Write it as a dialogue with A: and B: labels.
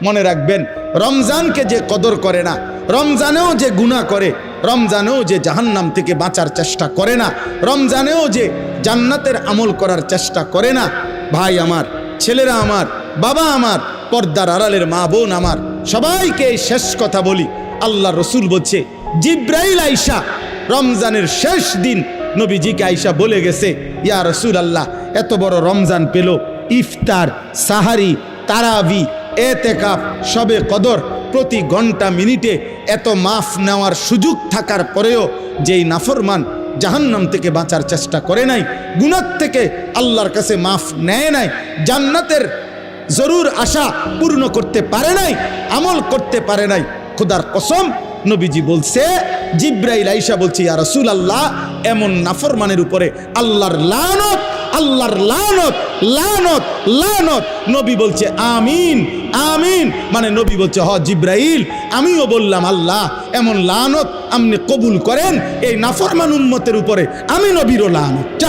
A: মনে রাখবেন, রমজানকে যে কদর করে না, রমজানেও যে গুনাহ করে, রমজানেও যে জাহান্নাম থেকে বাঁচার চেষ্টা করে না, রমজানেও যে জান্নাতের আমল করার চেষ্টা করে না, ভাই আমার, ছেলেরা আমার, বাবা আমার, পর্দার আড়ালের মা বোন আমার, সবাইকে এই শেষ কথা বলি। আল্লাহ রসুল বলছে, জিব্রাইল আইসা রমজানের শেষ দিন নবীজিকে আইসা বলে গেছে, ইয়া রসুল আল্লাহ, এত বড় রমজান পেল, ইফতার, সাহারি, তারাবি, এতেকাফ, শবে কদর, প্রতি ঘন্টা মিনিটে এত মাফ নেওয়ার সুযোগ থাকার পরেও যেই নাফরমান জাহান্নাম থেকে বাঁচার চেষ্টা করে নাই, গুনাহ থেকে আল্লাহর কাছে মাফ নেয় নাই, জান্নাতের জরুর আশা পূর্ণ করতে পারে নাই, আমল করতে পারে নাই, খোদার কসম নবীজি বলছে, জিব্রাইল আইসা বলছে, ইয়া রাসূলুল্লাহ, এমন নাফরমানের উপরে আল্লাহর লানত, আল্লাহর লানত, লানত, লানত। নবী বলছে আমিন, আমিন। মানে নবী বলছে, হ জিব্রাইল, আমিও বললাম আল্লাহ, এমন লানত আপনি কবুল করেন এই নাফরমান উম্মতের উপরে, আমি নবীরও লানত।